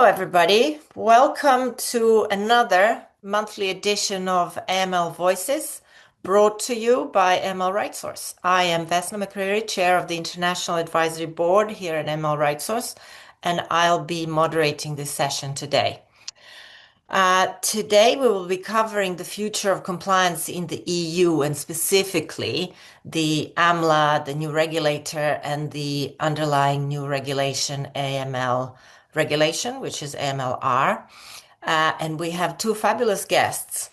everybody. Welcome to another monthly edition of AML Voices, brought to you by AML RightSource. I am Vesna McCreary, Chair of the International Advisory Board here at AML RightSource, and I'll be moderating this session today. Today, we will be covering the future of compliance in the EU and specifically the AMLA, the new regulator, and the underlying new regulation, AML regulation, which is AMLR. And we have two fabulous guests.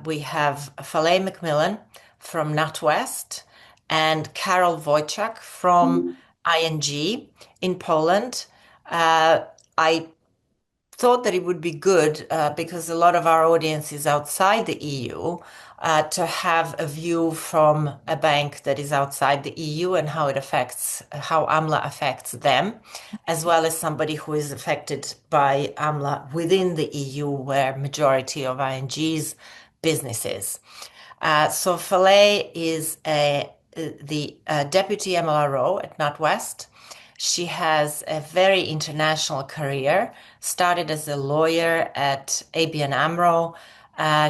We have Falay Macmillan from NatWest and Karol Wojciak from ING in Poland. I thought that it would be good because a lot of our audience is outside the EU to have a view from a bank that is outside the EU and how AMLA affects them, as well as somebody who is affected by AMLA within the EU, where majority of ING's business is. So Falay is the deputy MLRO at NatWest. She has a very international career, started as a lawyer at ABN AMRO.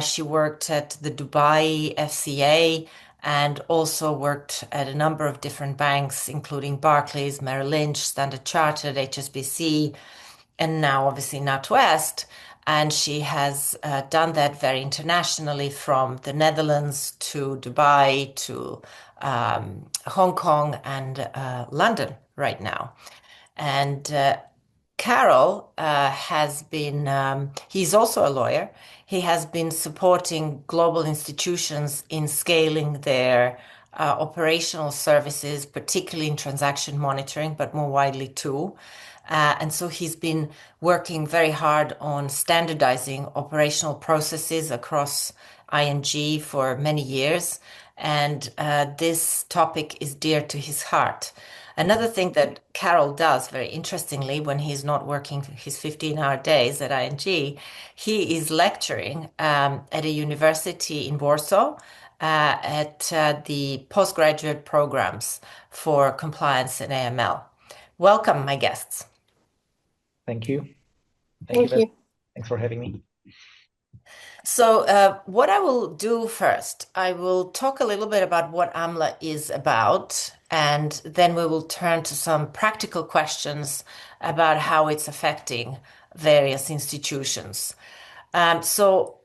She worked at the Dubai FCA and also worked at a number of different banks, including Barclays, Merrill Lynch, Standard Chartered, HSBC, and now obviously NatWest. And she has done that very internationally, from the Netherlands to Dubai to Hong Kong and London right now. And Karol has been, he's also a lawyer. He has been supporting global institutions in scaling their operational services, particularly in transaction monitoring, but more widely too. And so he's been working very hard on standardizing operational processes across ING for many years. And this topic is dear to his heart. Another thing that Karol does very interestingly when he's not working his 15-hour days at ING, he is lecturing at a university in Warsaw at the postgraduate programs for compliance and AML. Welcome, my guests. Thank you. Thank you. Thanks for having me. So what I will do first, I will talk a little bit about what AMLA is about, and then we will turn to some practical questions about how it's affecting various institutions. So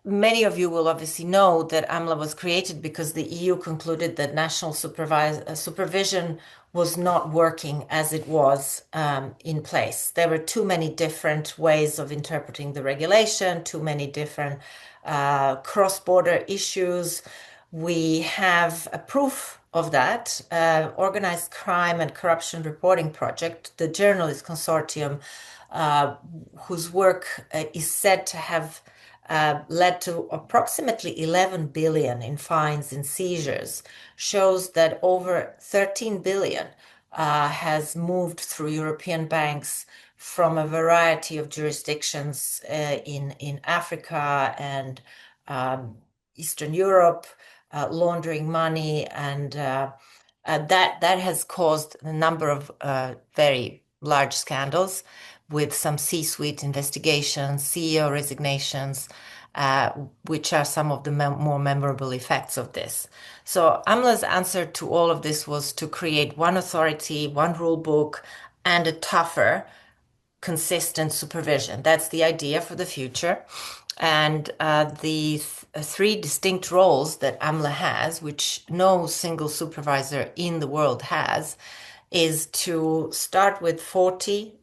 many of you will obviously know that AMLA was created because the EU concluded that national supervision was not working as it was in place. There were too many different ways of interpreting the regulation, too many different cross-border issues. We have a proof of that, Organized Crime and Corruption Reporting Project, the journalist consortium, whose work is said to have led to approximately 11 billion in fines and seizures, shows that over 13 billion has moved through European banks from a variety of jurisdictions in Africa and Eastern Europe, laundering money, and that has caused a number of very large scandals, with some C-suite investigations, CEO resignations, which are some of the more memorable effects of this. So AMLA's answer to all of this was to create one authority, one rule book, and a tougher, consistent supervision. That's the idea for the future. And the three distinct roles that AMLA has, which no single supervisor in the world has, is to start with 40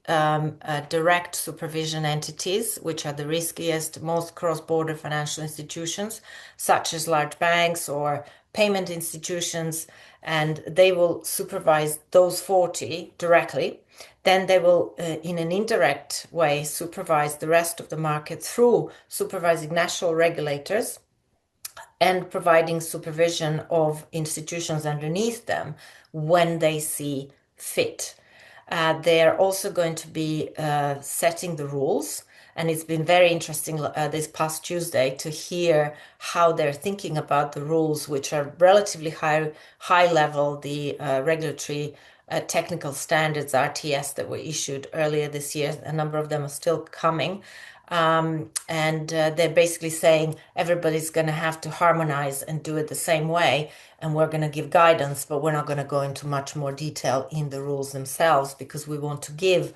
direct supervision entities, which are the riskiest, most cross-border financial institutions, such as large banks or payment institutions, and they will supervise those 40 directly. Then they will, in an indirect way, supervise the rest of the market through supervising national regulators and providing supervision of institutions underneath them when they see fit. They're also going to be setting the rules, and it's been very interesting this past Tuesday to hear how they're thinking about the rules, which are relatively high level, the regulatory technical standards, RTS, that were issued earlier this year. A number of them are still coming. And they're basically saying everybody's going to have to harmonize and do it the same way. And we're going to give guidance, but we're not going to go into much more detail in the rules themselves because we want to give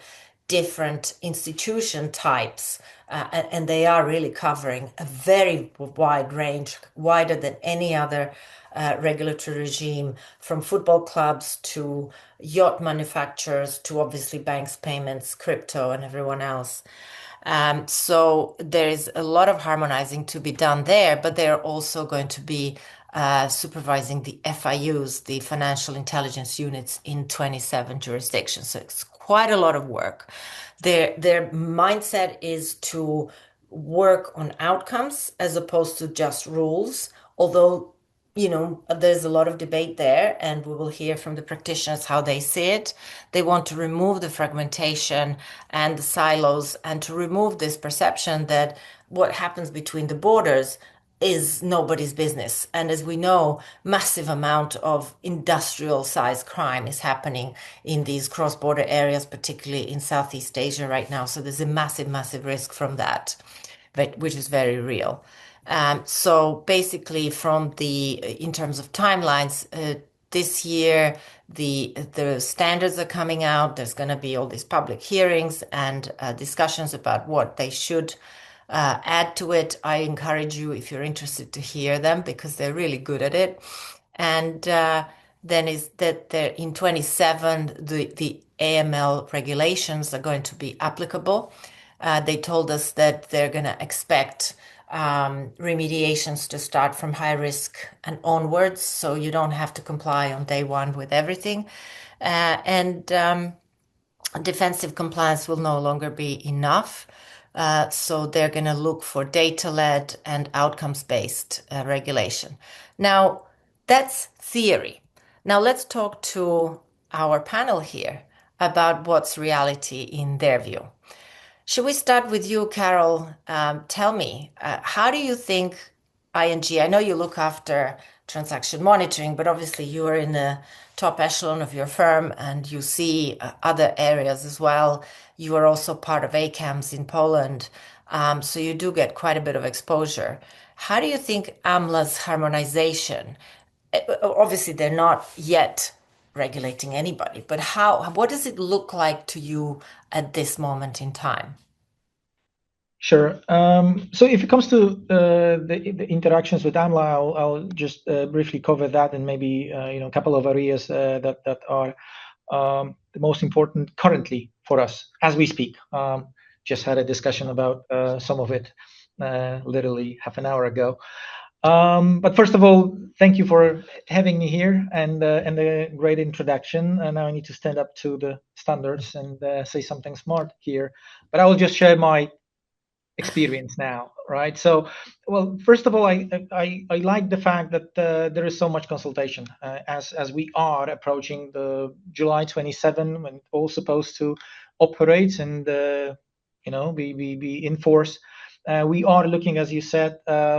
different institution types. And they are really covering a very wide range, wider than any other regulatory regime, from football clubs to yacht manufacturers to obviously banks, payments, crypto, and everyone else. So there is a lot of harmonizing to be done there, but they're also going to be supervising the FIUs, the financial intelligence units in 27 jurisdictions. So it's quite a lot of work. Their mindset is to work on outcomes as opposed to just rules, although there's a lot of debate there, and we will hear from the practitioners how they see it. They want to remove the fragmentation and the silos and to remove this perception that what happens between the borders is nobody's business. And as we know, massive amount of industrial sized crime is happening in these cross-border areas, particularly in Southeast Asia right now. So there's a massive, massive risk from that, which is very real. So basically, in terms of timelines, this year the standards are coming out. There's going to be all these public hearings and discussions about what they should add to it. I encourage you, if you're interested, to hear them because they're really good at it. And then is that there in 27 the AML regulations are going to be applicable. They told us that they're going to expect remediations to start from high risk and onwards, so you don't have to comply on day one with everything. And defensive compliance will no longer be enough. So they're going to look for data-led and outcomes-based regulation. Now, that's theory. Now let's talk to our panel here about what's reality in their view. Should we start with you, Carol? Tell me, how do you think ING, I know you look after transaction monitoring, but obviously you are in the top echelon of your firm and you see other areas as well. You are also part of ACAMS in Poland, so you do get quite a bit of exposure. How do you think AMLA's harmonization, obviously they're not yet regulating anybody, but what does it look like to you at this moment in time? Sure. So if it comes to the interactions with AMLA, I'll just briefly cover that and maybe a couple of areas that are the most important currently for us as we speak. Just had a discussion about some of it literally half an hour ago. But first of all, thank you for having me here and the great introduction. And now I need to stand up to the standards and say something smart here. But I will just share my experience now, right? So, well, first of all, I like the fact that there is so much consultation as we are approaching the July 27 when it's all supposed to operate and be in force. We are looking, as you said,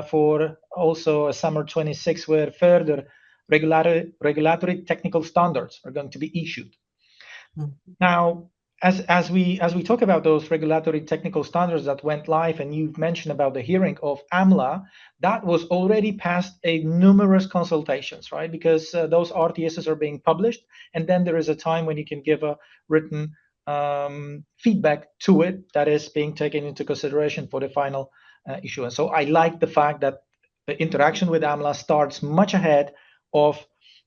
for also a summer 26 where further regulatory technical standards are going to be issued. Now, as we talk about those regulatory technical standards that went live, and you've mentioned about the hearing of AMLA, that was already past a numerous consultations, right? Because those RTSs are being published, and then there is a time when you can give a written feedback to it that is being taken into consideration for the final issue. And so I like the fact that the interaction with AMLA starts much ahead of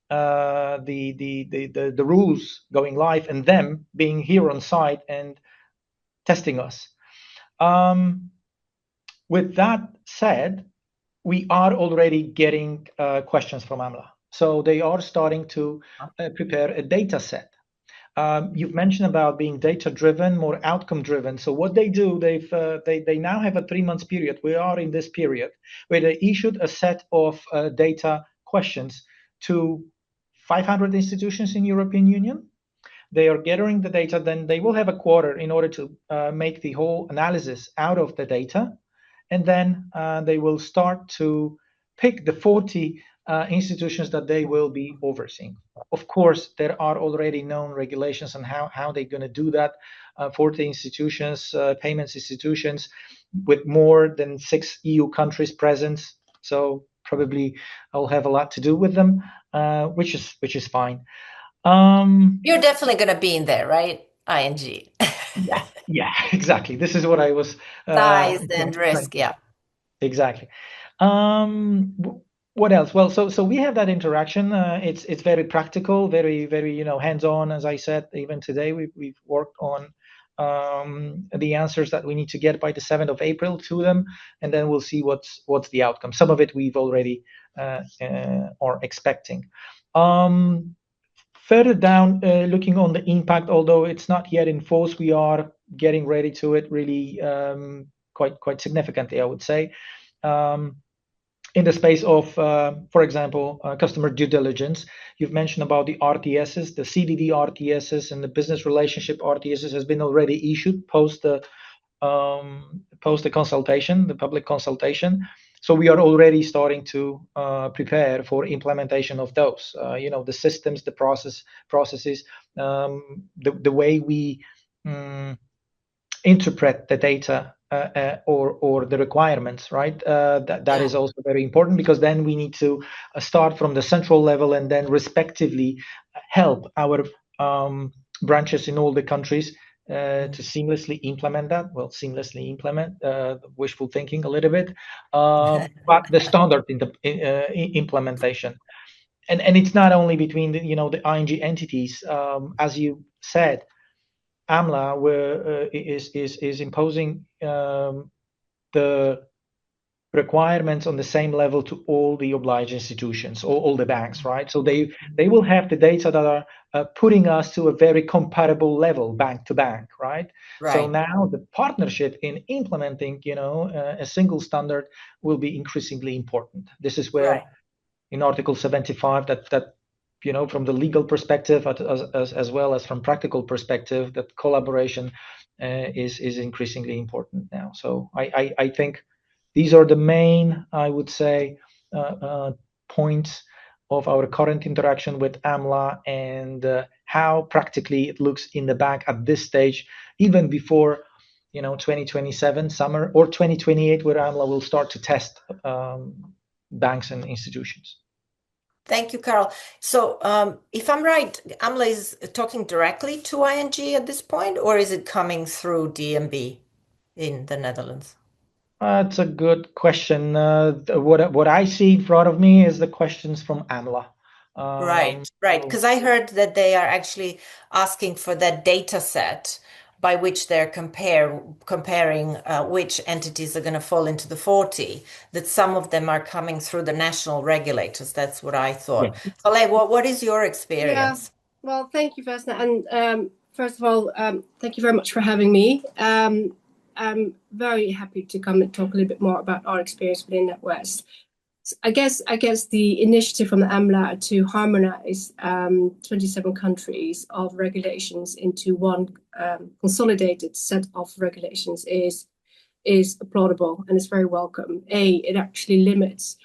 the rules going live and them being here on site and testing us. With that said, we are already getting questions from AMLA. So they are starting to prepare a data set. You've mentioned about being data-driven, more outcome-driven. So what they do, they now have a 3-month period. We are in this period where they issued a set of data questions to 500 institutions in European Union. They are gathering the data, then they will have a quarter in order to make the whole analysis out of the data. And then they will start to pick the 40 institutions that they will be overseeing. Of course, there are already known regulations on how they're going to do that for the institutions, payments institutions with more than 6 EU countries present. So probably I'll have a lot to do with them, which is fine. You're definitely going to be in there, right? ING. Yeah, yeah, exactly. This is what I was Size and trying risk, to say. yeah. Exactly. What else? Well, so we have that interaction. It's very practical, very hands-on. As I said, even today we've worked on the answers that we need to get by the 7th of April to them, and then we'll see what's the outcome. Some of it we've already are expecting. Further down, looking on the impact, although it's not yet in force, we are getting ready to it really quite significantly, I would say. In the space of, for example, customer due diligence, you've mentioned about the RTSs, the CDD RTSs, and the business relationship RTSs has been already issued post the consultation, the public consultation. So we are already starting to prepare for implementation of those. The systems, the processes, the way we interpret the data or the requirements, right? That Yeah. is also very important, because then we need to start from the central level and then respectively help our branches in all the countries to seamlessly implement that. Well, seamlessly implement, wishful thinking a little bit, but the standard in the implementation. And it's not only between the ING entities, as you said. AMLA is imposing the requirements on the same level to all the obliged institutions, all the banks, right? So they will have the data that are putting us to a very comparable level, bank to bank, right? So Right, now the partnership in implementing, a single standard will be increasingly important. This is where right. in Article 75 that from the legal perspective as well as from practical perspective, that collaboration is increasingly important now. So I think these are the main, I would say, points of our current interaction with AMLA, and how practically it looks in the back at this stage, even before 2027 summer or 2028, where AMLA will start to test banks and institutions. Thank you, Carol. So, if I'm right, AMLA is talking directly to ING at this point, or is it coming through DNB in the Netherlands? That's a good question. What I see in front of me is the questions from AMLA. Right, right. So Because I heard that they are actually asking for that data set by which they're comparing which entities are going to fall into the 40, that some of them are coming through the national regulators. That's what I thought. yeah, Ole, what is your Yeah, experience? well, thank you, Vesna. And first of all, thank you very much for having me. I'm very happy to come and talk a little bit more about our experience within NatWest. I guess the initiative from the AMLA to harmonize 27 countries of regulations into one consolidated set of regulations is applaudable, and it's very welcome. It actually limits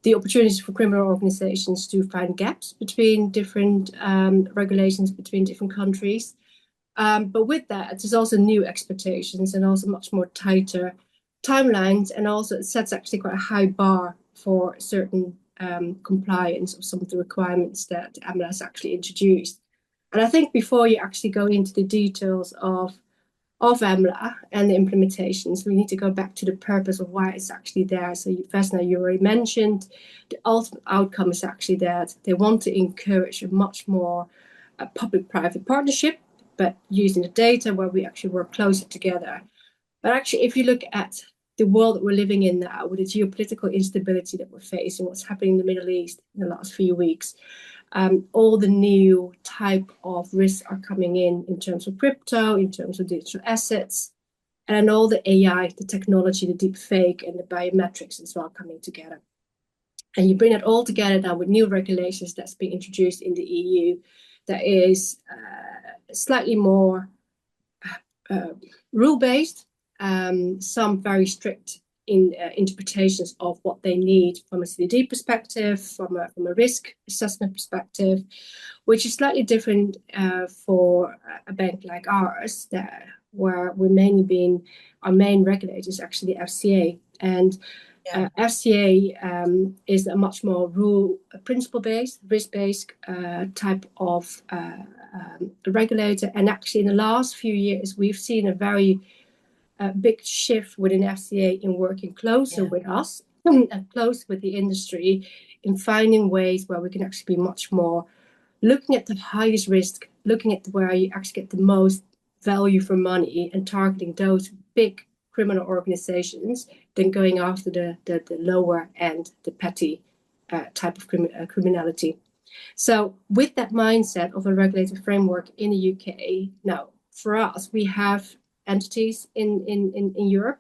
the opportunities for criminal organizations to find gaps between different regulations between different countries. But with that, there's also new expectations and also much more tighter timelines, and also it sets actually quite a high bar for certain compliance of some of the requirements that AMLA has actually introduced. And I think before you actually go into the details of AMLA and the implementations, we need to go back to the purpose of why it's actually there. So, Vesna, you already mentioned the ultimate outcome is actually that they want to encourage a much more public-private partnership, but using the data where we actually work closer together. But actually, if you look at the world that we're living in now, with the geopolitical instability that we're facing, what's happening in the Middle East in the last few weeks, all the new type of risks are coming in terms of crypto, in terms of digital assets, and all the AI, the technology, the deep fake, and the biometrics as well coming together. And you bring it all together now with new regulations that's being introduced in the EU that is slightly more rule-based, some very strict interpretations of what they need from a CDD perspective, from a risk assessment perspective, which is slightly different for a bank like ours, where our main regulator is actually FCA. And FCA is a much more principle-based, risk-based type of regulator. And actually, in the last few years, we've seen a very big shift within FCA in working closer with us and close with the industry in finding ways where we can actually be much more looking at the highest risk, looking at where you actually get the most value for money and targeting those big criminal organizations than going after the lower end, the petty type of criminality. So with that mindset of a regulated framework in the UK, now for us, we have entities in Europe.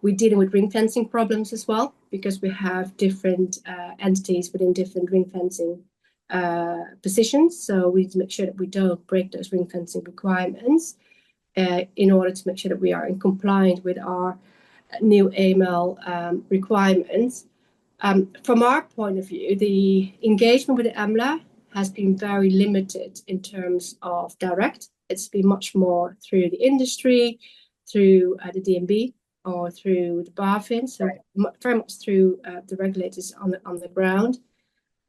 We're dealing with ring fencing problems as well, because we have different entities within different ring fencing positions. So we need to make sure that we don't break those ring fencing requirements in order to make sure that we are in compliance with our new AML requirements. From our point of view, the engagement with the AMLA has been very limited in terms of direct. It's been much more through the industry, through the DNB, or through the BaFin, so very much through the regulators on the ground.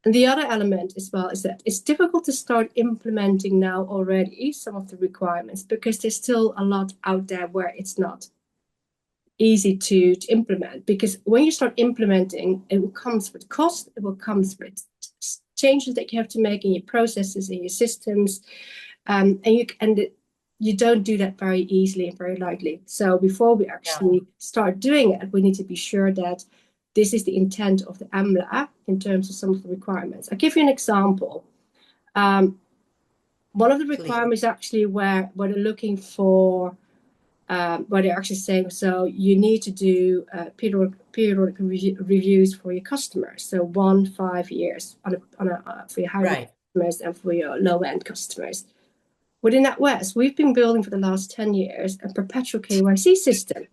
And the other element as well is that it's difficult to start implementing now already some of the requirements, because there's still a lot out there where it's not easy to implement. Because when you start implementing, it will comes with cost, it will comes with changes that you have to make in your processes, in your systems, and you don't do that very easily and very lightly. So before we actually start doing it, we need to be sure that this is the intent of the AMLA in terms of some of the requirements. I'll give you an example. One of the requirements actually where they're looking for, where they're actually saying, so you need to do periodic reviews for your customers. So 5 years for your high customers and for your low-end customers. Within NatWest, we've been building for the last 10 years a perpetual KYC system.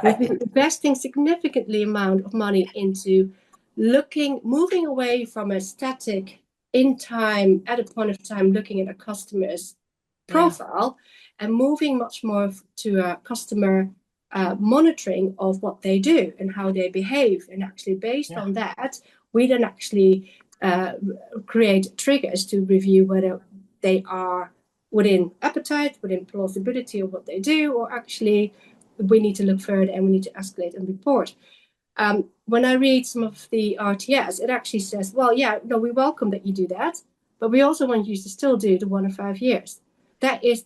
We've been investing significantly amount of money into moving away from a static in time, at a point of time, looking at a customer's profile and moving much more to a customer monitoring of what they do and how they behave. And actually based on that, we then actually create triggers to review whether they are within appetite, within plausibility of what they do, or actually we need to look further and we need to escalate and report. When I read some of the RTS, it actually says, well, we welcome that you do that, but we also want you to still do the 1 to 5 years. That is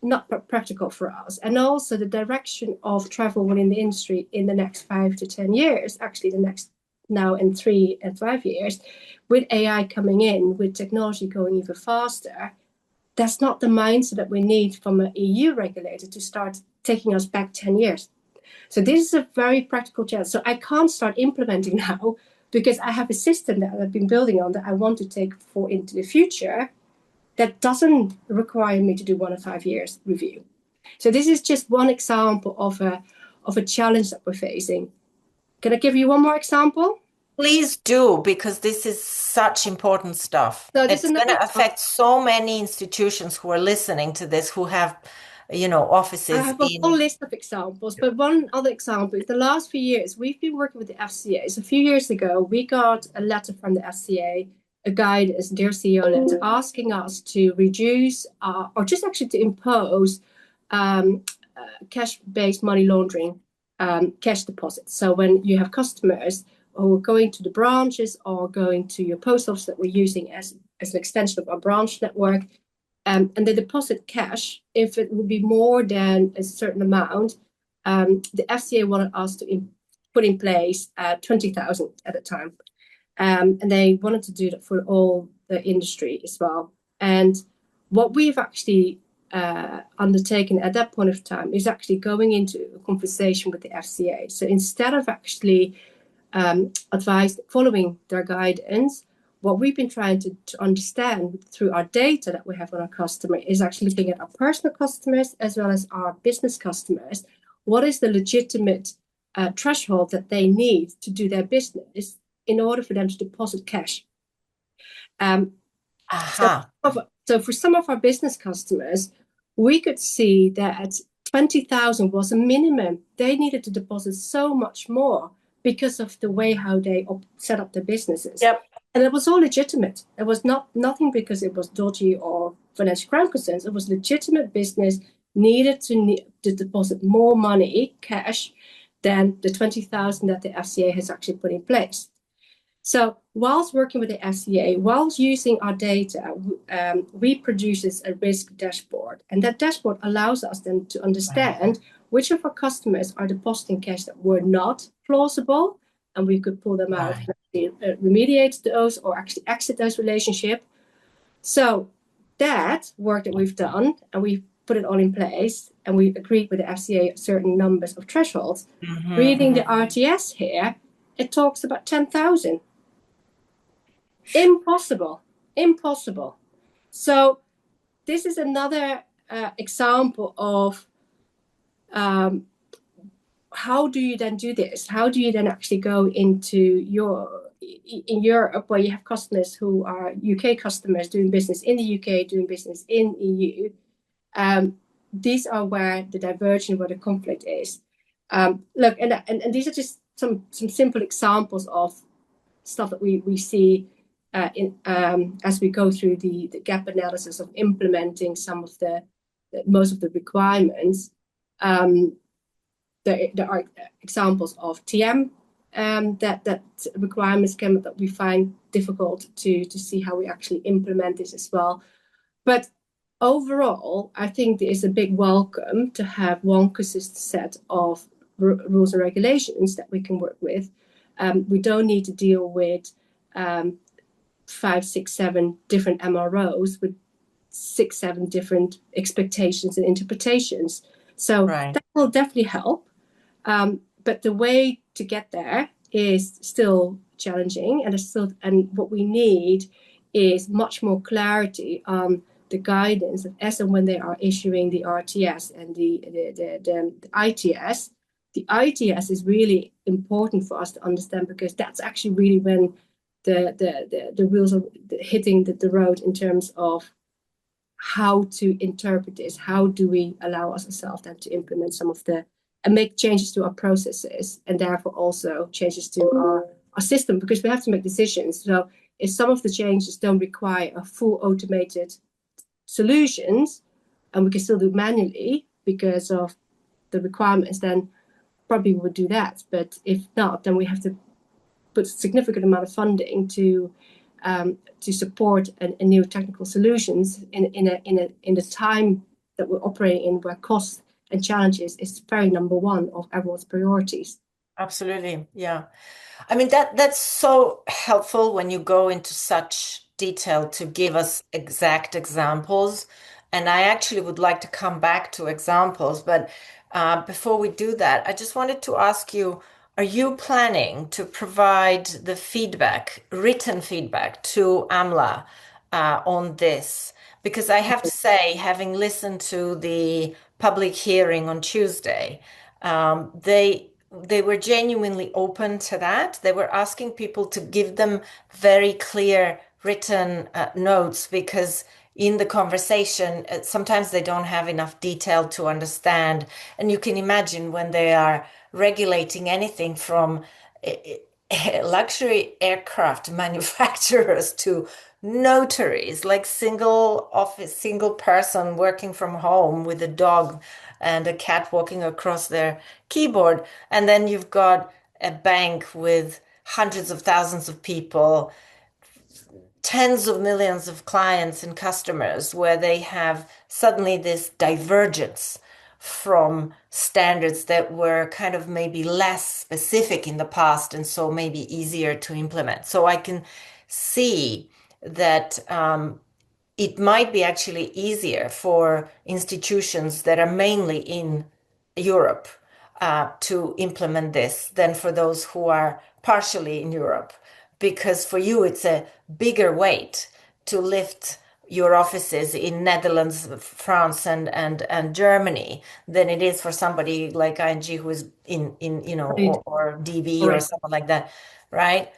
not practical for us. And also the direction of travel within the industry in the next 5 to 10 years, actually the next now in 3 and 5 years, with AI coming in, with technology going even faster, that's not the mindset that we need from an EU regulator to start taking us back 10 years. So this is a very practical challenge. So I can't start implementing now because I have a system that I've been building on that I want to take into the future that doesn't require me to do 1 to 5 years review. So this is just one example of a challenge that we're facing. Can I give you one more example? Please do, because this is such important stuff. So it's going to affect so many institutions who are listening to this, who have, offices. I have a whole list of examples, but one other example is the last few years, we've been working with the FCA. So a few years ago, we got a letter from the FCA, a guidance, Dear CEO letter, asking us to reduce or just actually to impose cash-based money laundering cash deposits. So when you have customers who are going to the branches or going to your post office that we're using as an extension of our branch network, and they deposit cash, if it would be more than a certain amount, the FCA wanted us to put in place 20,000 at a time. And they wanted to do that for all the industry as well. And what we've actually undertaken at that point of time is actually going into a conversation with the FCA. So instead of actually following their guidance, what we've been trying to understand through our data that we have on our customer is actually looking at our personal customers as well as our business customers. What is the legitimate threshold that they need to do their business in order for them to deposit cash. Aha. So for some of our business customers, we could see that 20,000 was a minimum. They needed to deposit so much more because of the way how they set up their businesses. Yep. And it was all legitimate. It was nothing because it was dodgy or financial crime concerns. It was legitimate business needed to deposit more money, cash, than the 20,000 that the FCA has actually put in place. So whilst working with the FCA, whilst using our data, we produces a risk dashboard. And that dashboard allows us then to understand which of our customers are depositing cash that were not plausible, and we could pull them out and actually remediate those or actually exit those relationships. So that work that we've done, and we've put it all in place, and we agreed with the FCA certain numbers of thresholds. Reading the RTS here, it talks about 10,000. Impossible. So this is another example of how do you then do this? How do you then actually go into in Europe, where you have customers who are UK customers doing business in the UK, doing business in EU? These are where the divergence, where the conflict is. Look, and these are just some simple examples of stuff that we see as we go through the gap analysis of implementing most of the requirements. There are examples of TM that requirements that we find difficult to see how we actually implement this as well. But overall, I think there is a big welcome to have one consistent set of rules and regulations that we can work with. We don't need to deal with 5, 6, 7 different MROs with 6, 7 different expectations and interpretations. So that will definitely help. But the way to get there is still challenging, and what we need is much more clarity on the guidance as and when they are issuing the RTS and the ITS. The ITS is really important for us to understand, because that's actually really when the wheels are hitting the road in terms of how to interpret this. How do we allow ourselves then to implement some of and make changes to our processes, and therefore also changes to our system, because we have to make decisions. So if some of the changes don't require a full automated solutions, and we can still do manually because of the requirements, then probably we would do that. But if not, then we have to put a significant amount of funding to support a new technical solutions in the time that we're operating in, where costs and challenges is very number one of everyone's priorities. Absolutely. Yeah. I mean, that's so helpful when you go into such detail to give us exact examples. And I actually would like to come back to examples, but before we do that, I just wanted to ask you, are you planning to provide the feedback, written feedback to AMLA on this? Because I have to say, having listened to the public hearing on Tuesday, they were genuinely open to that. They were asking people to give them very clear written notes, because in the conversation, sometimes they don't have enough detail to understand. And you can imagine when they are regulating anything from luxury aircraft manufacturers to notaries, like single office, single person working from home with a dog and a cat walking across their keyboard. And then you've got a bank with hundreds of thousands of people, tens of millions of clients and customers, where they have suddenly this divergence from standards that were kind of maybe less specific in the past, and so maybe easier to implement. So I can see that it might be actually easier for institutions that are mainly in Europe to implement this than for those who are partially in Europe. Because for you, it's a bigger weight to lift your offices in Netherlands, France, and Germany than it is for somebody like ING who is in Right. or DB or Correct. someone like that, right?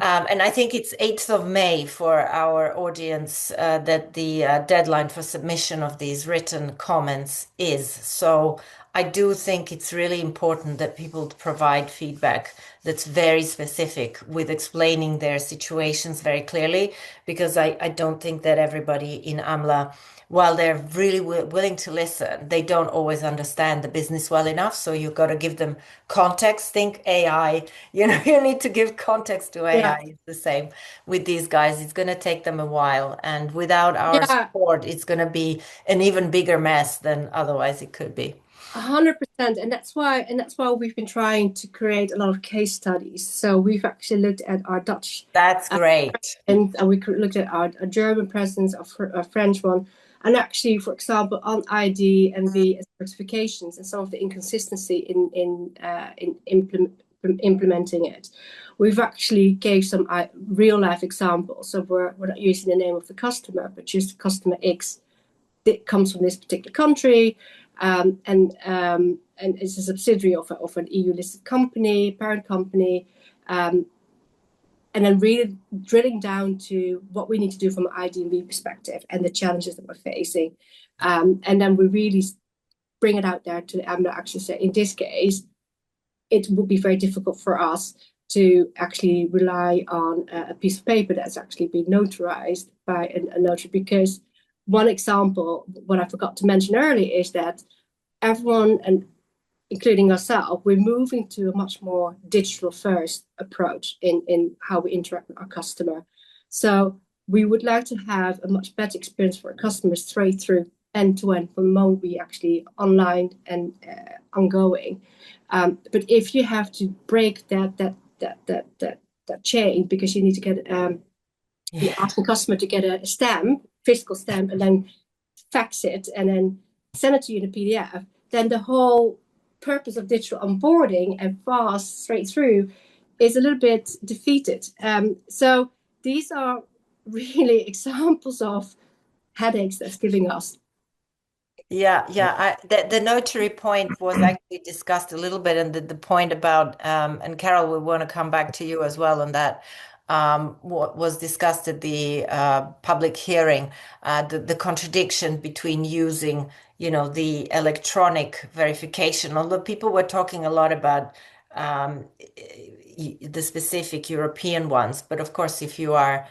And I think it's 8th of May for our audience that the deadline for submission of these written comments is. So I do think it's really important that people provide feedback that's very specific with explaining their situations very clearly, because I don't think that everybody in AMLA, while they're really willing to listen, they don't always understand the business well enough. So you've got to give them context. Think AI, you need to give context to Yeah. AI. It's the same with these guys. It's going to take them a while. And without our Yeah. support, it's going to be an even bigger mess than otherwise it could be. 100%, and that's why we've been trying to create a lot of case studies. So we've actually looked at our Dutch, That's uh, great. and we looked at our German presence, our French one, and actually, for example, on ID and the certifications and some of the inconsistency in implementing it, we've actually gave some real life examples. So we're not using the name of the customer, but just customer X that comes from this particular country, and it's a subsidiary of an EU listed company, parent company, and then really drilling down to what we need to do from an ID&V perspective and the challenges that we're facing, and then we really bring it out there to the AMLA actually say, in this case, it would be very difficult for us to actually rely on a piece of paper that's actually been notarized by a notary, because one example, what I forgot to mention earlier, is that everyone, and including ourselves, we're moving to a much more digital first approach in how we interact with our customer. So we would like to have a much better experience for our customers straight through end to end from the moment we actually online and ongoing. But if you have to break that chain because you need to get you ask the customer to get a stamp, physical stamp, and then fax it and then send it to you in a PDF, then the whole purpose of digital onboarding and fast straight through is a little bit defeated. So these are really examples of headaches that's giving us. Yeah, yeah. The notary point was actually discussed a little bit, and the point about and Carol, we want to come back to you as well on that. What was discussed at the public hearing, the contradiction between using, the electronic verification. Although people were talking a lot about the specific European ones, but of course, if you are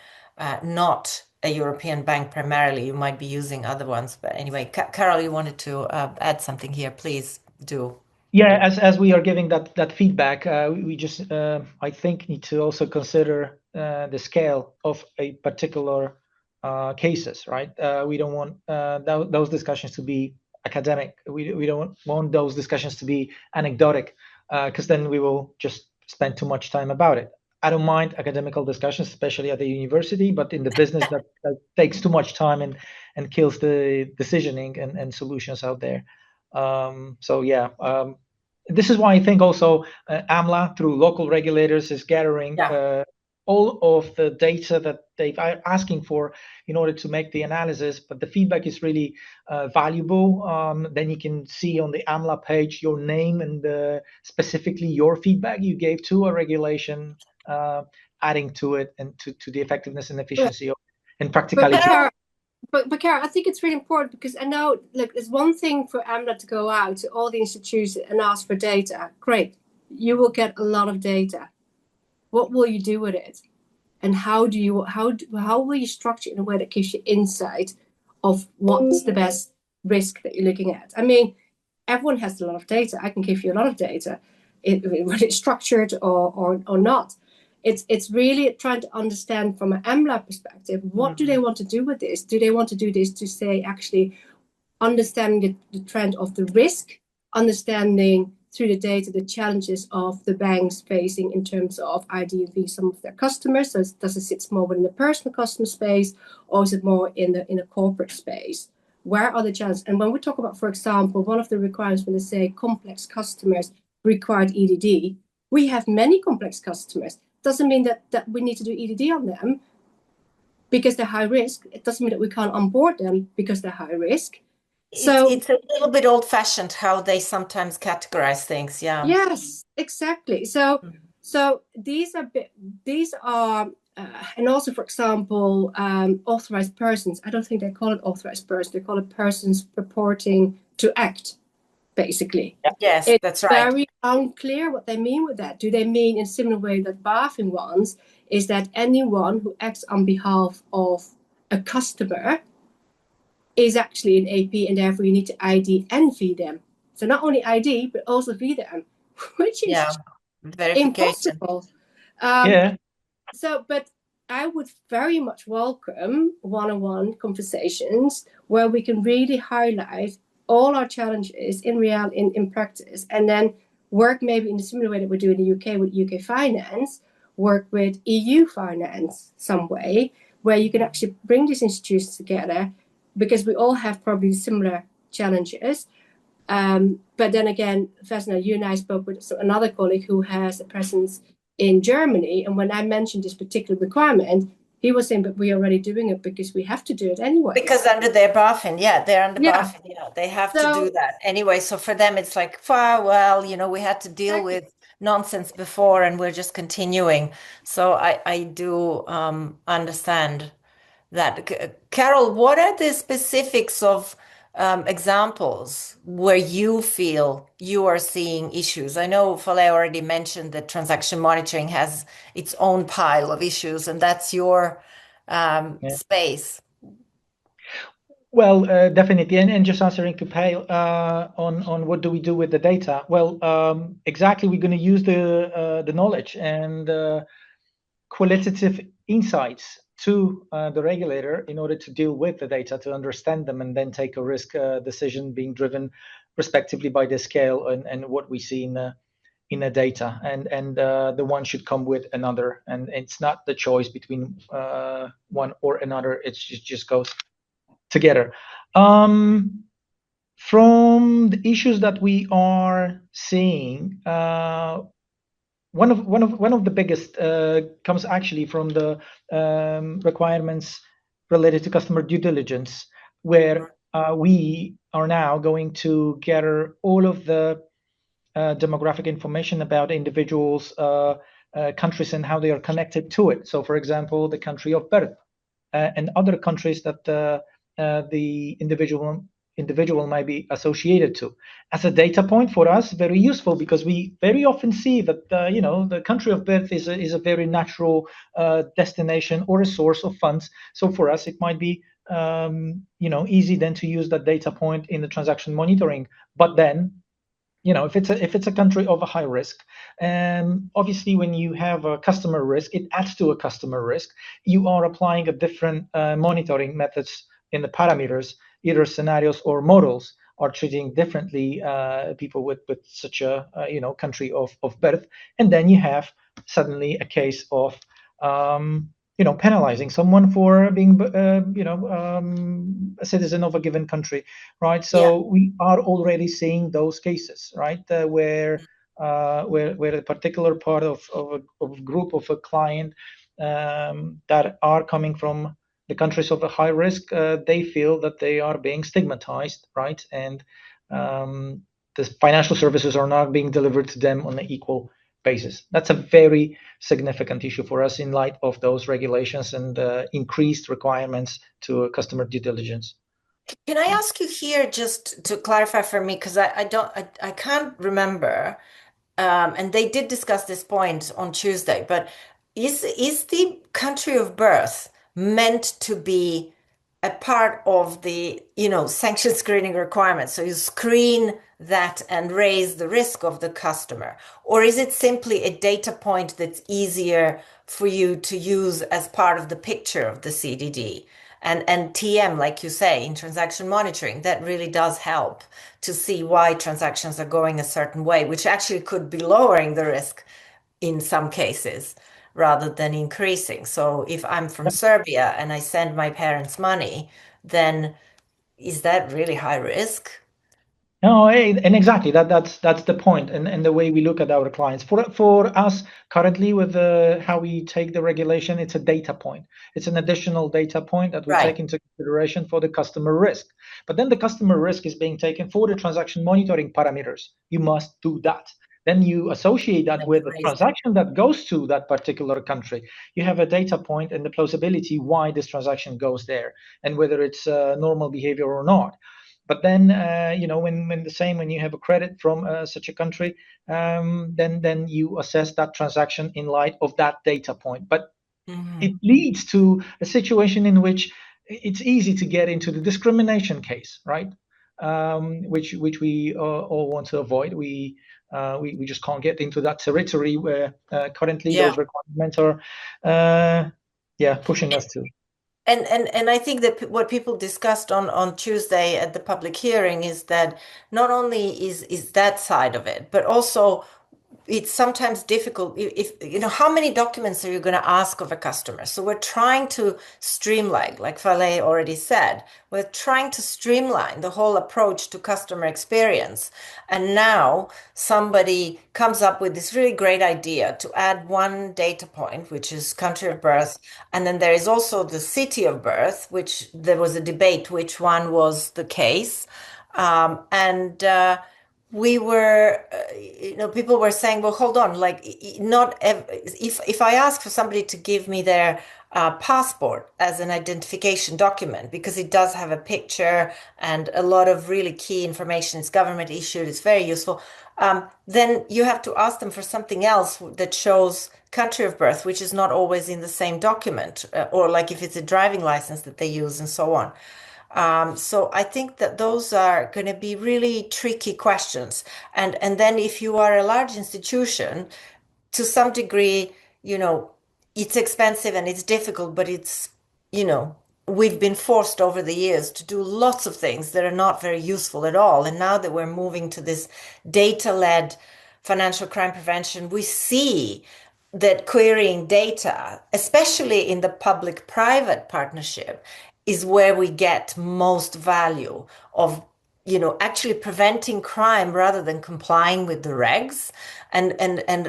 not a European bank primarily, you might be using other ones. But anyway, Carol, you wanted to add something here. Please do. Yeah, as we are giving that feedback, we just I think need to also consider the scale of a particular cases, right? We don't want those discussions to be academic. We don't want those discussions to be anecdotic, because then we will just spend too much time about it. I don't mind academical discussions, especially at the university, but in the business that takes too much time and kills the decisioning and solutions out there. So yeah, this is why I think also AMLA through local regulators is gathering Yeah. all of the data that they are asking for in order to make the analysis. But the feedback is really valuable. Then you can see on the AMLA page your name and specifically your feedback you gave to a regulation, adding to it and to the effectiveness and efficiency and But practicality. Kara, I think it's really important because I know, look, it's one thing for AMLA to go out to all the institutes and ask for data. Great, you will get a lot of data. What will you do with it? And how will you structure it in a way that gives you insight of what's the best risk that you're looking at? I mean, everyone has a lot of data. I can give you a lot of data, whether it's structured or not. It's really trying to understand from an AMLA perspective, what do they want to do with this? Do they want to do this to say actually understanding the trend of the risk, understanding through the data the challenges of the banks facing in terms of ID&V some of their customers? So does it sit more within the personal customer space, or is it more in a corporate space? Where are the challenges? And when we talk about, for example, one of the requirements when they say complex customers required EDD, we have many complex customers. Doesn't mean that we need to do EDD on them. because they're high risk. It doesn't mean that we can't onboard them because they're high risk. It's So it's a little bit old-fashioned how they sometimes categorize things. Yeah. yes, exactly. So these are and also, for example, authorized persons. I don't think they call it authorized person. They call it persons purporting to act, basically. Yes, It's that's right. very unclear what they mean with that. Do they mean in similar way that BaFin wants, is that anyone who acts on behalf of a customer is actually an AP, and therefore you need to ID and fee them. So not only ID, but also fee them, which is Yeah. Verification. impossible. Um, Yeah. but I would very much welcome one-on-one conversations where we can really highlight all our challenges in practice, and then work maybe in the similar way that we do in the UK with UK finance, work with EU finance some way, where you can actually bring these institutions together, because we all have probably similar challenges. But then again, Vesna, you and I spoke with another colleague who has a presence in Germany. And when I mentioned this particular requirement, he was saying, but we're already doing it because we have to do it Because anyways. under their BaFin, yeah, they're under Yeah. BaFin, yeah, they have to do So, that anyway. So for them, it's like, well, we had to deal exactly. with nonsense before, and we're just continuing. So I do understand that. Carol, what are the specifics of examples where you feel you are seeing issues? I know Fale already mentioned that transaction monitoring has its own pile of issues, and that's your Yeah. space. Well, definitely. And just answering to Pale on what do we do with the data? Well, exactly, we're going to use the knowledge and qualitative insights to the regulator in order to deal with the data, to understand them, and then take a risk decision being driven respectively by the scale and what we see in the data. And the one should come with another. And it's not the choice between one or another. It's just goes together. From the issues that we are seeing, one of the biggest comes actually from the requirements related to customer due diligence, where we are now going to gather all of the demographic information about individuals, countries, and how they are connected to it. So, for example, the country of birth and other countries that the individual might be associated to, as a data point for us, very useful, because we very often see that the country of birth is a very natural destination or a source of funds. So for us, it might be easy then to use that data point in the transaction monitoring. But then, if it's a country of a high risk, and obviously when you have a customer risk, it adds to a customer risk. You are applying a different monitoring methods in the parameters, either scenarios or models are treating differently people with such a country of birth, and then you have suddenly a case of penalizing someone for being a citizen of a given country, right? Yeah. So we are already seeing those cases, right, where a particular part of a group of a client that are coming from the countries of a high risk, they feel that they are being stigmatized, right? And the financial services are not being delivered to them on an equal basis. That's a very significant issue for us in light of those regulations and increased requirements to customer due diligence. Can I ask you here just to clarify for me, because I can't remember, and they did discuss this point on Tuesday, but is the country of birth meant to be a part of the, sanction screening requirements? So you screen that and raise the risk of the customer, or is it simply a data point that's easier for you to use as part of the picture of the CDD? And TM, like you say, in transaction monitoring, that really does help to see why transactions are going a certain way, which actually could be lowering the risk in some cases rather than increasing. So if I'm from Serbia and I send my parents money, then is that really high risk? No, and exactly that's the point, and the way we look at our clients. For us currently, with how we take the regulation, it's a data point. It's an additional data point that we Right. take into consideration for the customer risk. But then the customer risk is being taken for the transaction monitoring parameters. You must do that. Then you associate that And you with the raised it. transaction that goes to that particular country. You have a data point and the plausibility why this transaction goes there and whether it's normal behavior or not. But then, when you have a credit from such a country, then you assess that transaction in light of that data point. But it Mhm. leads to a situation in which it's easy to get into the discrimination case, right? Which we all want to avoid. We just can't get into that territory where currently Yeah. those requirements are, pushing us to. And I think that what people discussed on Tuesday at the public hearing is that not only is that side of it, but also it's sometimes difficult if you know how many documents are you going to ask of a customer. So we're trying to streamline, like Fale already said, we're trying to streamline the whole approach to customer experience. And now somebody comes up with this really great idea to add one data point, which is country of birth, and then there is also the city of birth, which there was a debate which one was the case. And we were, people were saying, well, hold on, like, if I ask for somebody to give me their passport as an identification document, because it does have a picture and a lot of really key information, it's government issued, it's very useful, then you have to ask them for something else that shows country of birth, which is not always in the same document, or like if it's a driving license that they use and so on. So I think that those are going to be really tricky questions. And then if you are a large institution, to some degree, you know, it's expensive and it's difficult, but it's, you know, we've been forced over the years to do lots of things that are not very useful at all. And now that we're moving to this data-led financial crime prevention, we see that querying data, especially in the public-private partnership, is where we get most value of, actually preventing crime rather than complying with the regs. And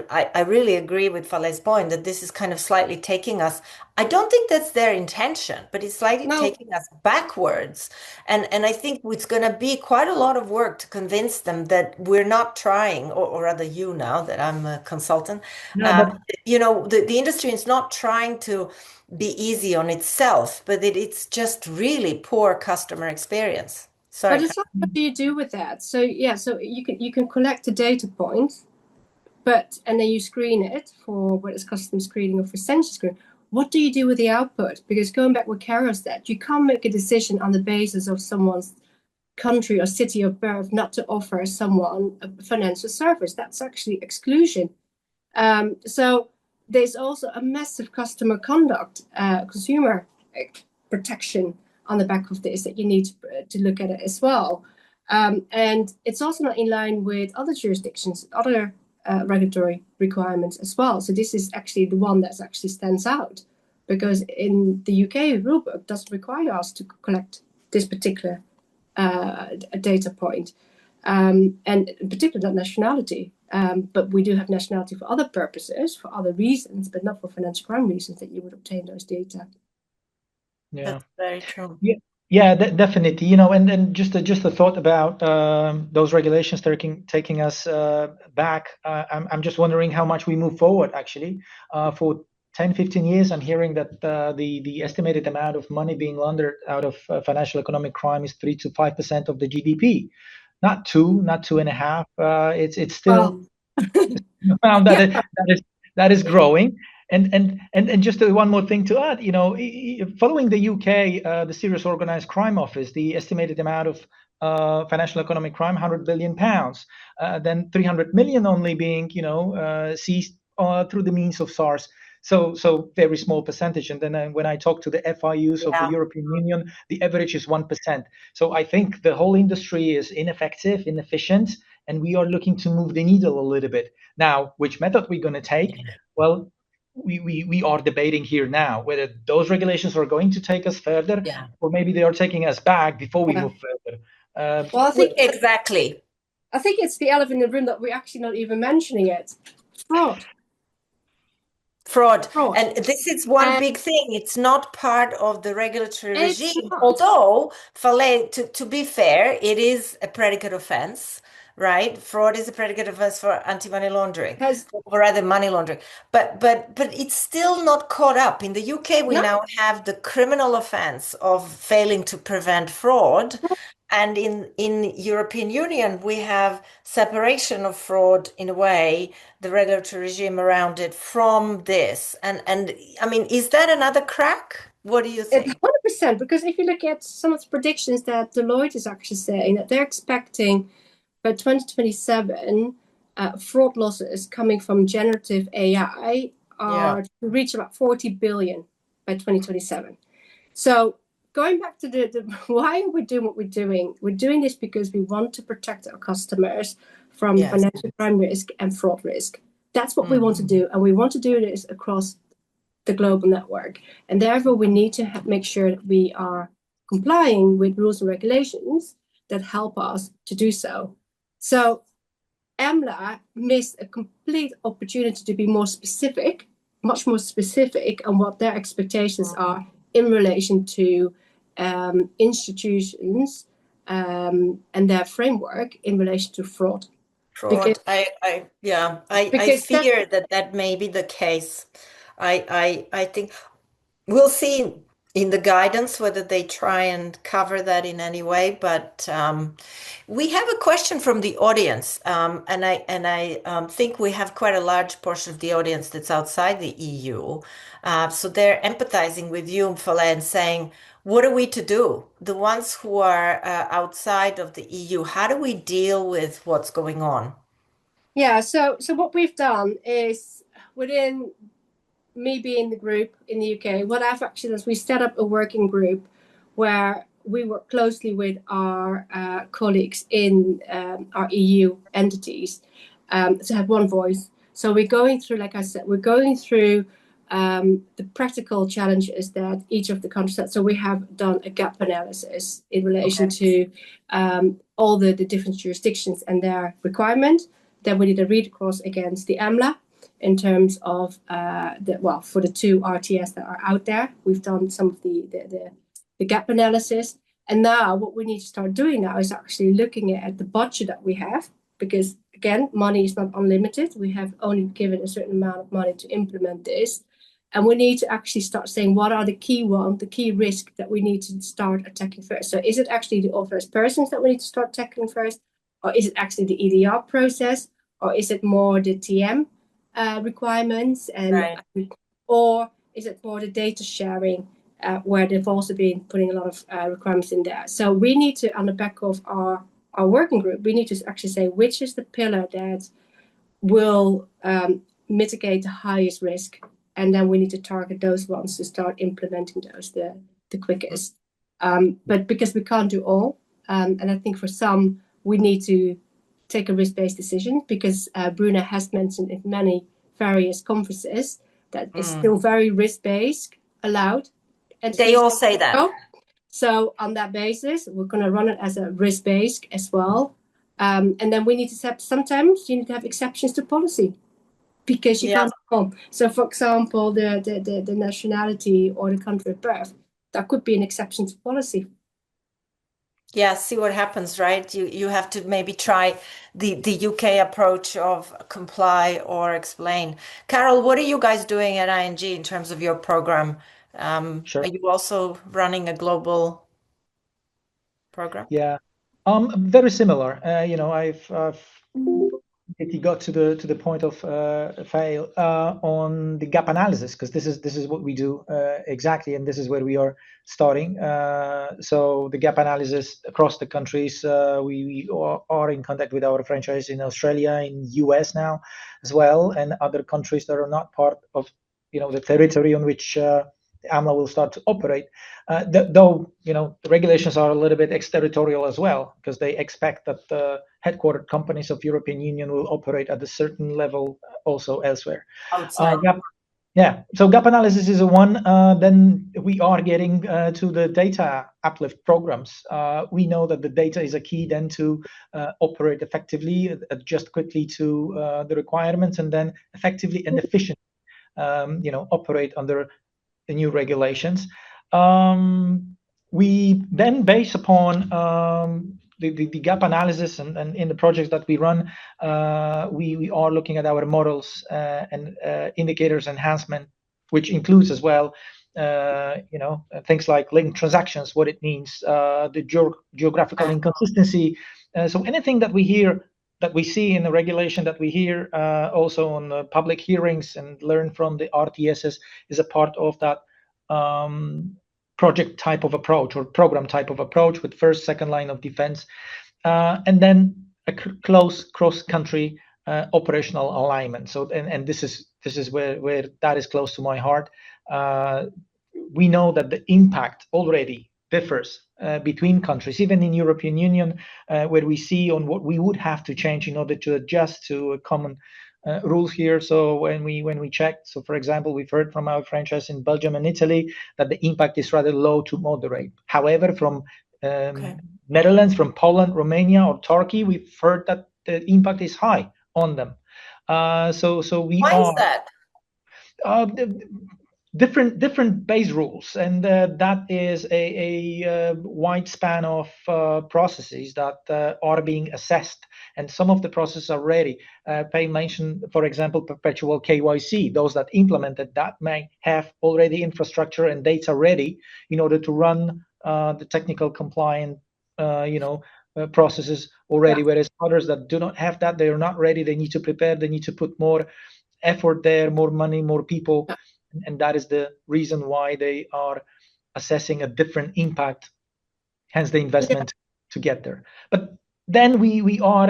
I really agree with Fale's point that this is kind of slightly taking us. I don't think that's their intention, but it's slightly No, taking us backwards. And I think it's going to be quite a lot of work to convince them that we're not trying, or rather you now that I'm a consultant, Yeah, but the industry is not trying to be easy on itself, but it's just really poor customer experience. but Sorry. it's like, what do you do with that? So yeah, so you can collect the data points, but and then you screen it for whether it's custom screening or for census screening. What do you do with the output? Because going back what Carol said, you can't make a decision on the basis of someone's country or city of birth not to offer someone a financial service. That's actually exclusion. So there's also a massive customer conduct, consumer protection on the back of this that you need to look at it as well. And it's also not in line with other jurisdictions, other regulatory requirements as well. So this is actually the one that actually stands out because in the UK rulebook doesn't require us to collect this particular data point, and in particular not nationality. But we do have nationality for other purposes, for other reasons, but not for financial crime reasons that you would obtain those data. yeah. That's very true. Yeah, yeah, definitely. And just a thought about those regulations taking us back. I'm just wondering how much we move forward actually. For 10, 15 years, I'm hearing that the estimated amount of money being laundered out of financial economic crime is 3 to 5% of the GDP, not two, not two and a half. It's still Well, found yeah, that is growing. And just one more thing to add, following the UK, the Serious Organized Crime Office, the estimated amount of financial economic crime, £100 billion, then 300 million only being, seized through the means of SARS. So very small percentage. And then when I talk to the FIUs of the Yeah. European Union, the average is 1%. So I think the whole industry is ineffective, inefficient, and we are looking to move the needle a little bit. Now, which method we're going to take? Well, we are debating here now whether those regulations are going to take us further Yeah. or maybe they are taking us back before we yeah. move further. Well, I think exactly. I think it's the elephant in the room that we're actually not even mentioning it. Fraud. Fraud. And this is one big thing. It's not part of the regulatory regime, although, to be fair, it is a predicate offense, right? Fraud is a predicate offense for anti-money laundering, or rather money laundering. But it's still not caught up. In the UK, we now have the criminal offense of failing to prevent fraud. And in European Union, we have separation of fraud in a way, the regulatory regime around it from this. And I mean, is that another crack? What do you think? 100%, because if you look at some of the predictions that Deloitte is actually saying, that they're expecting by 2027, fraud losses coming from generative AI are to reach about 40 billion by 2027. So going back to the why are we doing what we're doing? We're doing this because we want to protect our customers from financial crime risk and fraud risk. That's what we want to do. And we want to do this across the global network. And therefore, we need to make sure that we are complying with rules and regulations that help us to do so. So AMLA missed a complete opportunity to be more specific, much more specific on what their expectations are in relation to institutions and their framework in relation to fraud. Fraud. I fear that may be the case. I think we'll see in the guidance whether they try and cover that in any way. But we have a question from the audience, and I think we have quite a large portion of the audience that's outside the EU. So they're empathizing with you, Mfale, and saying, what are we to do? The ones who are outside of the EU, how do we deal with what's going on? Yeah, so what we've done is, within me being the group in the UK, what I've actually done is we set up a working group where we work closely with our colleagues in our EU entities to have one voice. So we're going through, like I said, we're going through the practical challenges that each of the countries had. So we have done a gap analysis in relation to all the different jurisdictions and their requirements. Then we did a read across against the AMLA in terms of for the two RTS that are out there. We've done some of the gap analysis. And now what we need to start doing now is actually looking at the budget that we have, because again, money is not unlimited. We have only given a certain amount of money to implement this. And we need to actually start saying what are the key risks that we need to start attacking first. So is it actually the authorized persons that we need to start tackling first? Or is it actually the EDR process? Or is it more the TM requirements? Or is it more the data sharing, where they've also been putting a lot of requirements in there? So we need to, on the back of our working group, we need to actually say which is the pillar that will mitigate the highest risk. And then we need to target those ones to start implementing those the quickest. But because we can't do all, and I think for some, we need to take a risk-based decision, because Bruna has mentioned in many various conferences that it's still very risk-based allowed. And they all say that. So on that basis, we're going to run it as a risk-based as well. And then we need to sometimes you need to have exceptions to policy, because you can't come. So for example, the nationality or the country of birth, that could be an exception to policy. Yeah, see what happens, right? You have to maybe try the UK approach of comply or explain. Carol, what are you guys doing at ING in terms of your program? Sure. Are you also running a global program? Yeah, very similar. I've it got to the point of fail on the gap analysis, because this is what we do exactly, and this is where we are starting. So the gap analysis across the countries, we are in contact with our franchise in Australia, in US now as well, and other countries that are not part of the territory on which AMLA will start to operate, though the regulations are a little bit exterritorial as well, because they expect that the headquartered companies of European Union will operate at a certain level also elsewhere. Outside. Yeah, so gap analysis is a one. Then we are getting to the data uplift programs. We know that the data is a key then to operate effectively, adjust quickly to the requirements, and then effectively and efficiently, operate under the new regulations. We then base upon the gap analysis and in the projects that we run, we are looking at our models and indicators enhancement, which includes as well, things like linked transactions, what it means, the geographical inconsistency. So anything that we hear, that we see in the regulation, that we hear also on the public hearings and learn from the RTSs, is a part of that project type of approach or program type of approach with first, second line of defense, and then a close cross-country operational alignment. So, and this is where that is close to my heart. We know that the impact already differs between countries, even in European Union, where we see on what we would have to change in order to adjust to a common rules here. So when we check, so for example, we've heard from our franchise in Belgium and Italy that the impact is rather low to moderate. However, from Netherlands, from Poland, Romania, or Turkey, we've heard that the impact is high on them. So we Why is are that? different base rules, and that is a wide span of processes that are being assessed, and some of the processes are ready. Pay mentioned, for example, perpetual KYC. Those that implemented that may have already infrastructure and data ready in order to run the technical compliant processes already, whereas others that do not have that, they are not ready. They need to prepare, they need to put more effort there, more money, more people, and that is the reason why they are assessing a different impact, hence the investment to get there. But then we are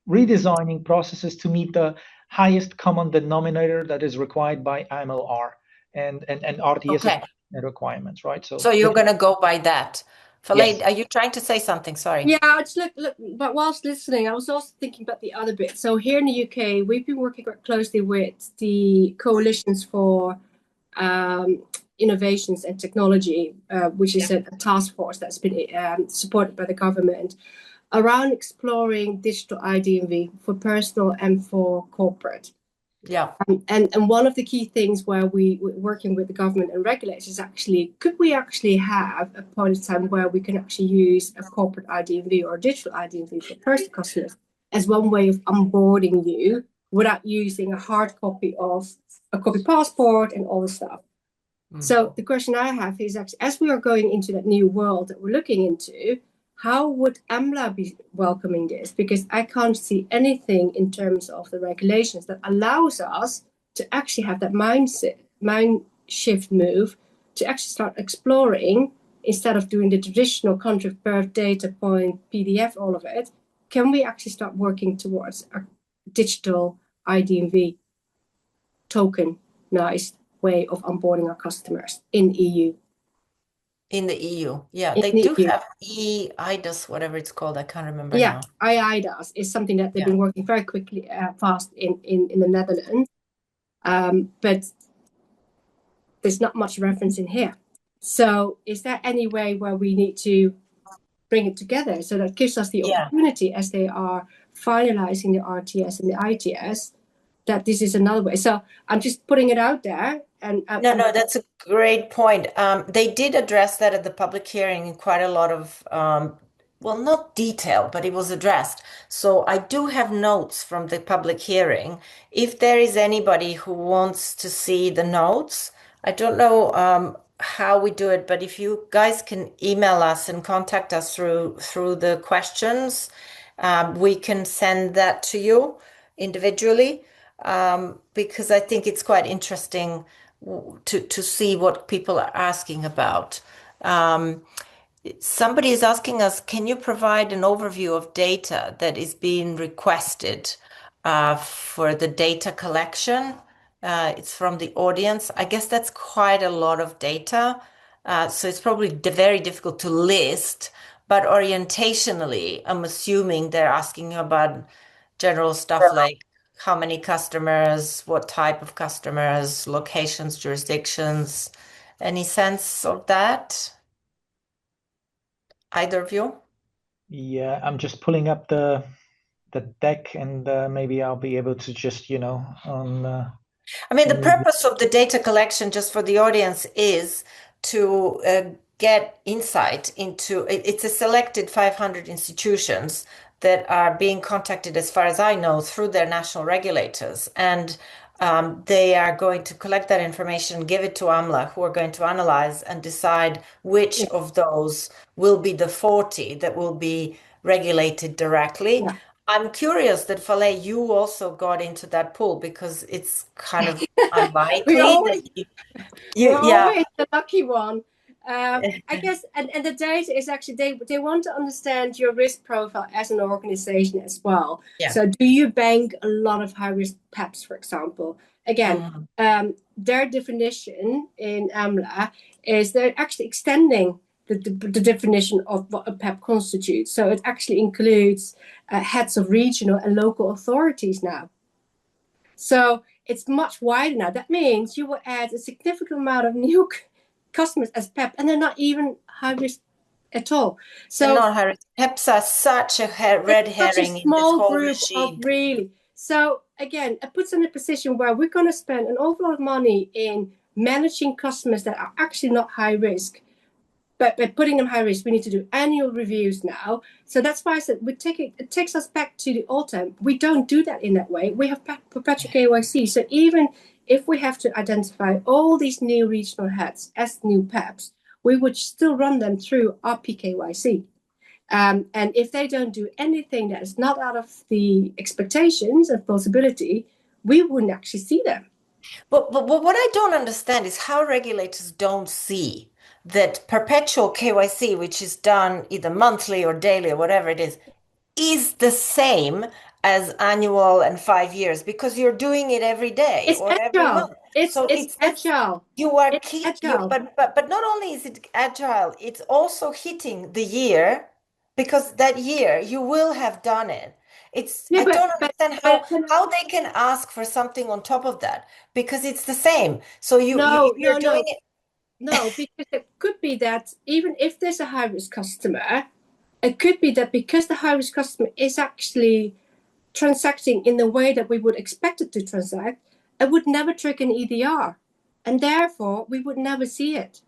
redesigning processes to meet the highest common denominator that is required by AMLR and RTS's requirements, right? So you're going to go by that. Falaid, Yes. are you trying to say something? Sorry. Yeah, I just look, but whilst listening, I was also thinking about the other bit. So here in the UK, we've been working quite closely with the coalitions for innovations and technology, which is a task force that's been supported by the government around exploring digital ID&V for personal and for corporate. Yeah. And one of the key things where we're working with the government and regulators is actually, could we actually have a point in time where we can actually use a corporate ID&V or a digital ID&V for personal customers as one way of onboarding you without using a hard copy of a copy passport and all the stuff. So the question I have is actually, as we are going into that new world that we're looking into, how would AMLA be welcoming this? Because I can't see anything in terms of the regulations that allows us to actually have that mind shift move to actually start exploring, instead of doing the traditional country of birth, data point, PDF, all of it. Can we actually start working towards a digital ID&V tokenized way of onboarding our customers in EU? In the EU, yeah, In they the do EU. have eIDAS, whatever it's called. I can't remember now. eIDAS is something that they've been working very quickly, fast in the Netherlands, but there's not much reference in here. So is there any way where we need to bring it together so that gives us the opportunity, as they are finalizing the RTS and the ITS, that this is another way? So I'm just putting it out there. And no, that's a great point. They did address that at the public hearing in quite a lot of, well, not detail, but it was addressed. So I do have notes from the public hearing. If there is anybody who wants to see the notes, I don't know how we do it, but if you guys can email us and contact us through the questions, we can send that to you individually, because I think it's quite interesting to see what people are asking about. Somebody is asking us, can you provide an overview of data that is being requested for the data collection? It's from the audience. I guess that's quite a lot of data. So it's probably very difficult to list, but orientationally, I'm assuming they're asking about general stuff like how many customers, what type of customers, locations, jurisdictions? Any sense of that? Either of you? Yeah, I'm just pulling up the deck, and maybe I'll be able to just, on I mean, the immediate. purpose of the data collection, just for the audience, is to get insight into it's a selected 500 institutions that are being contacted, as far as I know, through their national regulators. And they are going to collect that information, give it to AMLA, who are going to analyze and decide which of those will be the 40 that will be regulated directly. Yeah. I'm curious that Faleh, you also got into that pool because it's kind of We unlikely always that We're yeah, always the lucky one. I guess, and the data is actually they want to understand your risk profile as an organization as well. yeah. So, do you bank a lot of high risk PEPs, for example? Again, Mhm. their definition in AMLA is they're actually extending the definition of what a PEP constitutes. So, it actually includes heads of regional and local authorities now. So it's much wider now. That means you will add a significant amount of new customers as PEP, and they're not even high risk at all. They're So not hurry. Peps are such a it's red such a herring in this small whole group of machine. really. So again, it puts us in a position where we're going to spend an awful lot of money in managing customers that are actually not high risk. But by putting them high risk, we need to do annual reviews now. So that's why I said it takes us back to the old time. We don't do that in that way. We have perpetual KYC. So even if we have to identify all these new regional heads as new PEPs, we would still run them through our PKYC. And if they don't do anything that is not out of the expectations and possibility, we wouldn't actually see them. But what I don't understand is how regulators don't see that perpetual KYC, which is done either monthly or daily or whatever it is the same as annual and 5 years because you're doing it every day It's or every agile. month. It's So it's it's this agile. you are It's key you agile. but not only is it agile, it's also hitting the year because that year you will have done it. It's Yeah, I don't but understand but how they can ask for something on top of that because it's the same. So you if no, you're no, doing no, it no, because it could be that even if there's a high risk customer, it could be that because the high risk customer is actually transacting in the way that we would expect it to transact, it would never trigger an EDR. And therefore we would never see it.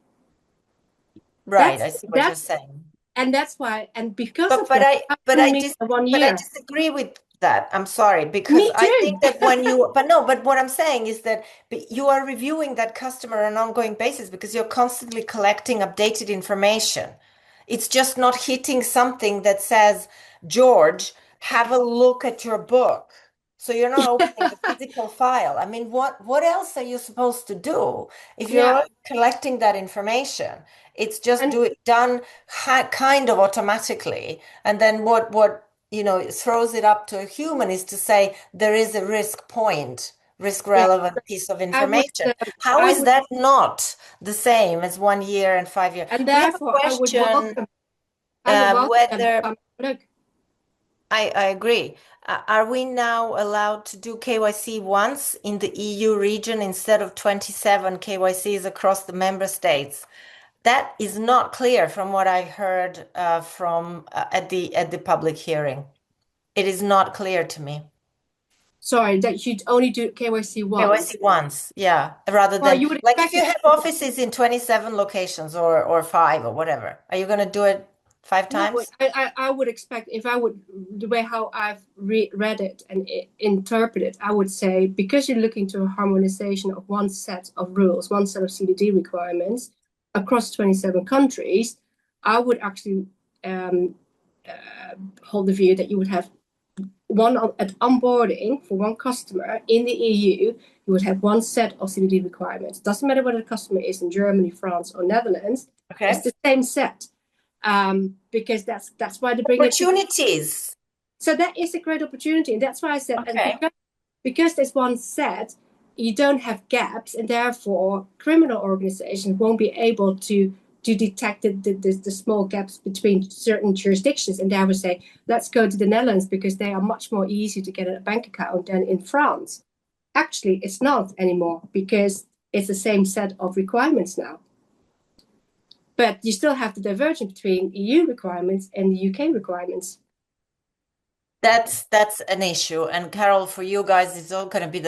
right, That's I see what you're that's saying. and that's why, and because But of but that, I I but don't I mean dis 1 year. but I disagree with that. I'm sorry because Me I too. think that when you but no, but what I'm saying is that you are reviewing that customer on an ongoing basis because you're constantly collecting updated information. It's just not hitting something that says, George, have a look at your book. So you're not opening the physical file. I mean, what else are you supposed to do if you're Yeah, already collecting that information? It's just and done kind of automatically. And then what throws it up to a human is to say there is a risk yeah, relevant piece of I would information. How I is would that not the same as 1 year and 5 years? and We have a therefore question I would welcome them to whether come look. I agree. Are we now allowed to do KYC once in the EU region instead of 27 KYCs across the member states? That is not clear from what I heard from at the public hearing. It is not clear to me. Sorry, that you'd only do KYC once. KYC once, yeah, rather Well, than you would like if expect you it. have offices in 27 locations or five or whatever, are you going to do it five No, times? I would expect if I would the way how I've read it and interpret it, I would say because you're looking to a harmonization of one set of rules, one set of CDD requirements across 27 countries, I would actually hold the view that you would have one at onboarding for one customer in the EU, you would have one set of CDD requirements. Doesn't matter whether the customer is in Germany, France, or Netherlands. It's Okay. the same set because that's why they bring it to. Opportunities. So that is a great opportunity, and that's why I said, and Okay. because there's one set, you don't have gaps, and therefore criminal organizations won't be able to to detect the small gaps between certain jurisdictions. And they would say, let's go to the Netherlands because they are much more easy to get a bank account than in France. Actually, it's not anymore because it's the same set of requirements now. But you still have the divergence between EU requirements and the UK requirements. That's an issue. And Carol, for you guys, it's all going to be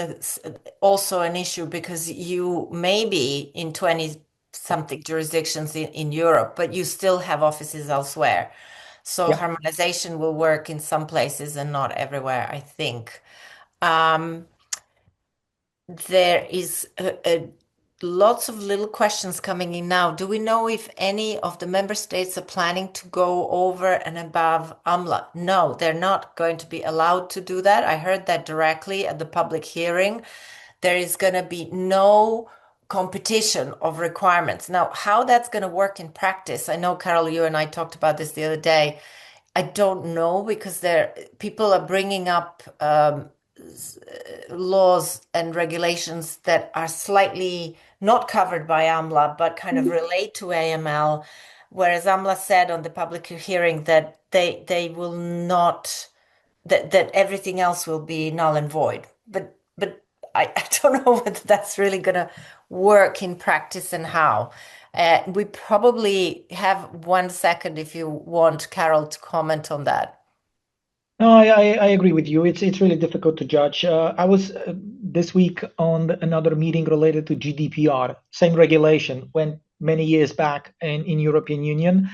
also an issue because you may be in 20 something jurisdictions in Europe, but you still have offices elsewhere. So Yeah. harmonization will work in some places and not everywhere, I think. Um, there is lots of little questions coming in now. Do we know if any of the member states are planning to go over and above AMLA? No, they're not going to be allowed to do that. I heard that directly at the public hearing. There is going to be no competition of requirements. Now, how that's going to work in practice, I know, Carol, you and I talked about this the other day. I don't know because people are bringing up laws and regulations that are slightly not covered by AMLA, but kind of relate to AML. Whereas AMLA said on the public hearing that they will not, that everything else will be null and void. But I don't know whether that's really going to work in practice and how. We probably have 1 second if you want Carol to comment on that. No, I agree with you. It's really difficult to judge. I was this week on another meeting related to GDPR, same regulation, went many years back in European Union.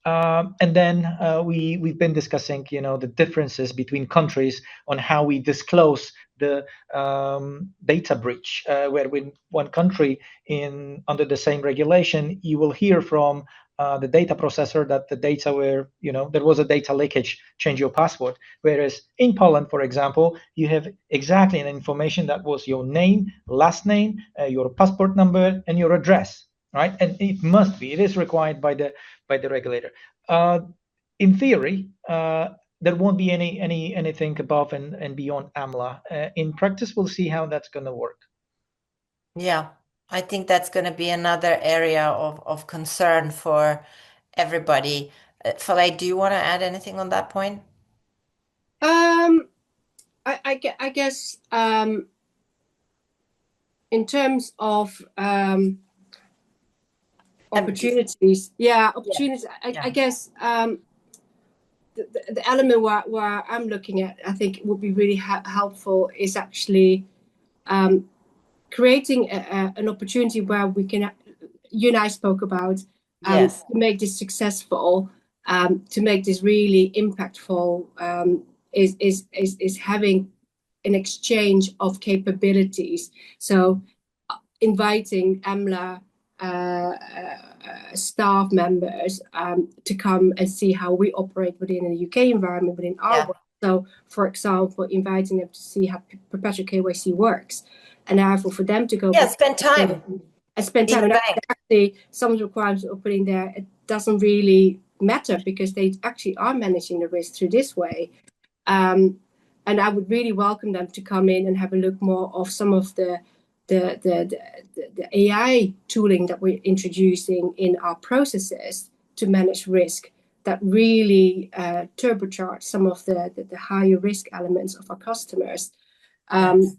And then we've been discussing, the differences between countries on how we disclose the data breach, where with one country under the same regulation, you will hear from the data processor that the data there was a data leakage, change your password. Whereas in Poland, for example, you have exactly an information that was your name, last name, your passport number, and your address, right? And it is required by the regulator. In theory, there won't be anything above and beyond AMLA. In practice, we'll see how that's going to work. Yeah, I think that's going to be another area of concern for everybody. Falay, do you want to add anything on that point? I guess in terms of opportunities, opportunities. Yeah. I guess the element where I'm looking at, I think would be really helpful is actually creating an opportunity where we can, you and I spoke about, to make this successful, to make this really impactful, is having an exchange of capabilities. So inviting AMLA staff members to come and see how we operate within a UK environment, within our work. So, for example, inviting them to see how perpetual KYC works, and therefore for them to go spend time and spend time. And actually, some of the requirements we're putting there, it doesn't really matter because they actually are managing the risk through this way. And I would really welcome them to come in and have a look more of some of the AI tooling that we're introducing in our processes to manage risk that really turbocharge some of the higher risk elements of our customers.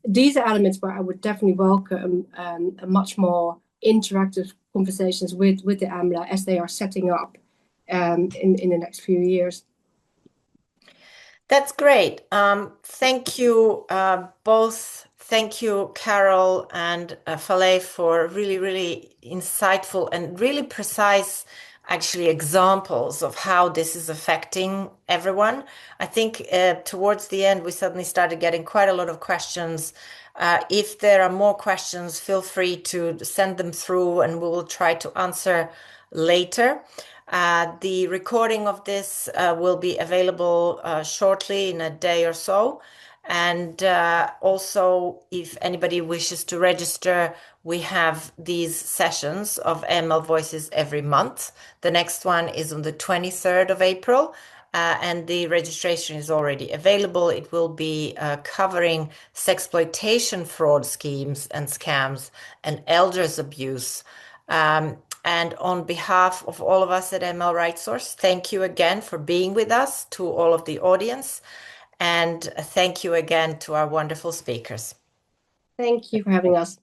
These are elements where I would definitely welcome a much more interactive conversations with the AMLA as they are setting up in the next few years. That's great. Thank you both. Thank you, Carol and Falay, for really, really insightful and really precise, actually, examples of how this is affecting everyone. I think towards the end, we suddenly started getting quite a lot of questions. If there are more questions, feel free to send them through and we will try to answer later. The recording of this will be available shortly in a day or so. And also, if anybody wishes to register, we have these sessions of AML Voices every month. The next one is on the 23rd of April, and the registration is already available. It will be covering sexploitation fraud schemes and scams and elders abuse. And on behalf of all of us at ML RightSource, thank you again for being with us, to all of the audience. And thank you again to our wonderful speakers. Thank you for having us.